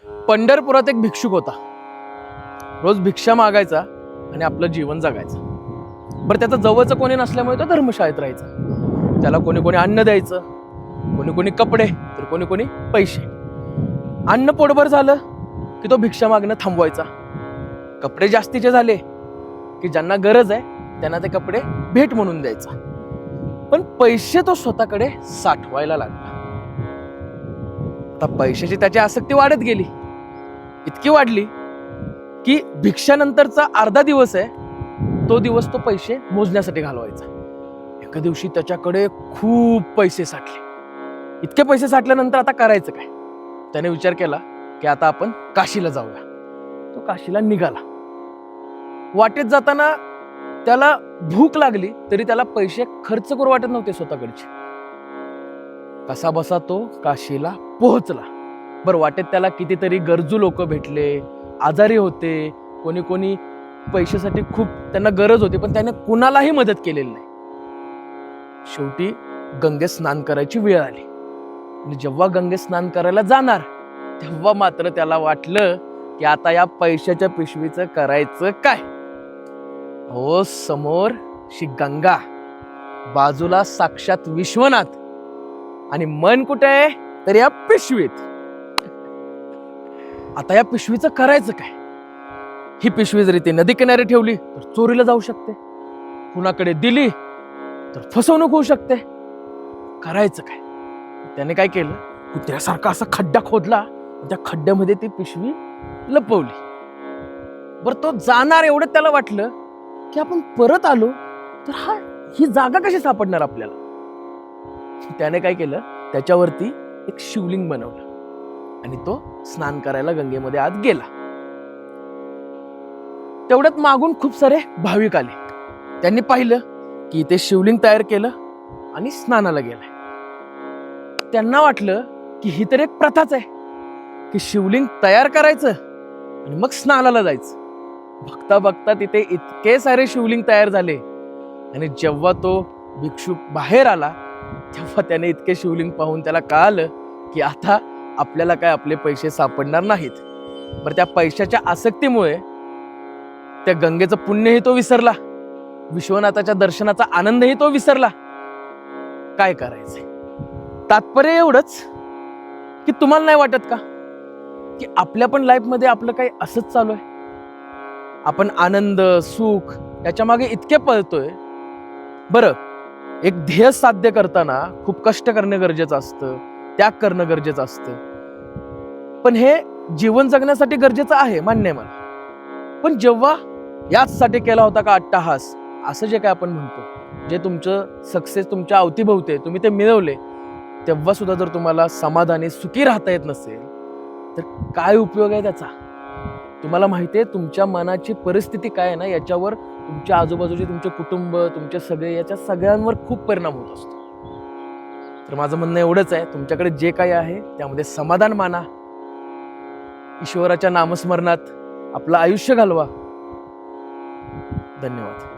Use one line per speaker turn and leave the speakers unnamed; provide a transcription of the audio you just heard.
पंढरपुरात एक भिक्षुक होता. रोज भिक्षा मागायचा आणि आपलं जीवन जगायचं. बरं, त्याचा जवळचं कोणी नसल्यामुळे तो धर्मशाळेत राहायचा. त्याला कोणी कोणी अन्न द्यायचं, कोणी कोणी कपडे, तर कोणी कोणी पैसे. अन्न पोटभर झालं की तो भिक्षा मागणं थांबवायचा. कपडे जास्तीचे झाले की ज्यांना गरज आहे त्यांना ते कपडे भेट म्हणून द्यायचा. पण पैसे तो स्वतःकडे साठवायला लागला. आता पैशाची त्याची आसक्ती वाढत गेली. इतकी वाढली की भिक्षानंतरचा अर्धा दिवस आहे तो दिवस तो पैसे मोजण्यासाठी घालवायचा. एका दिवशी त्याच्याकडे खूप पैसे साठले. इतके पैसे साठल्यानंतर आता करायचं काय? त्याने विचार केला की आता आपण काशीला जाऊया. तो काशीला निघाला. वाटेत जाताना त्याला भूक लागली तरी त्याला पैसे खर्च करू वाटत नव्हते स्वतःकडचे. कसा बसा तो काशीला पोहोचला. बरं, वाटेत त्याला कितीतरी गरजू लोक भेटले, आजारी होते, कोणी कोणी पैशासाठी खूप त्यांना गरज होती, पण त्याने कुणालाही मदत केलेली नाही. शेवटी गंगेत स्नान करायची वेळ आली आणि जेव्हा गंगेत स्नान करायला जाणार तेव्हा मात्र त्याला वाटलं की आता या पैशाच्या पिशवीचं करायचं काय? हो, समोर श्री गंगा, बाजूला साक्षात विश्वनाथ आणि मन कुठे आहे? तर या पिशवीत. आता या पिशवीचं करायचं काय? ही पिशवी जरी ती नदी किनारी ठेवली तर चोरीला जाऊ शकते, कुणाकडे दिली तर फसवणूक होऊ शकते. करायचं काय? त्याने काय केलं, कुत्र्यासारखा असा खड्डा खोदला, त्या खड्ड्यामध्ये ती पिशवी लपवली. बरं, तो जाणार एवढं त्याला वाटलं की आपण परत आलो तर ही जागा कशी सापडणार आपल्याला? त्याने काय केलं, त्याच्यावरती एक शिवलिंग बनवलं आणि तो स्नान करायला गंगेमध्ये आत गेला. तेवढ्यात मागून खूप सारे भाविक आले. त्यांनी पाहिलं की ते शिवलिंग तयार केलं आणि स्नानाला गेलाय. त्यांना वाटलं की ही तर एक प्रथाच आहे की शिवलिंग तयार करायचं आणि मग स्नानाला जायचं. बघता बघता तिथे इतके सारे शिवलिंग तयार झाले आणि जेव्हा तो भिक्षुक बाहेर आला तेव्हा त्याने इतके शिवलिंग पाहून त्याला कळालं की आता आपल्याला काय आपले पैसे सापडणार नाहीत. बरं, त्या पैशाच्या आसक्तीमुळे त्या गंगेचं पुण्यही तो विसरला, विश्वनाथाच्या दर्शनाचा आनंदही तो विसरला. काय करायचंय? तात्पर्य एवढंच की तुम्हाला नाही वाटत का की आपल्या पण लाईफमध्ये आपलं काही असंच चालू आहे? आपण आनंद, सुख याच्या मागे इतके पळतोय. बरं, एक ध्येय साध्य करताना खूप कष्ट करणं गरजेचं असतं, त्याग करणं गरजेचं असतं. पण हे जीवन जगण्यासाठी गरजेचं आहे, मान्य आहे मला. पण जेव्हा याचसाठी केला होता का अट्टाहास, असं जे काय आपण म्हणतो, जे तुमचं सक्सेस तुमच्या अवतीभवते तुम्ही ते मिळवले, तेव्हा सुद्धा जर तुम्हाला समाधानी सुखी राहता येत नसेल तर काय उपयोग आहे त्याचा? तुम्हाला माहिती आहे तुमच्या मनाची परिस्थिती काय आहे ना, याच्यावर तुमच्या आजूबाजूचे तुमचे कुटुंब, तुमचे सगळे, याच्या सगळ्यांवर खूप परिणाम होत असतो. तर माझं म्हणणं एवढंच आहे, तुमच्याकडे जे काही आहे त्यामध्ये समाधान माना, ईश्वराच्या नामस्मरणात आपलं आयुष्य घालवा. धन्यवाद.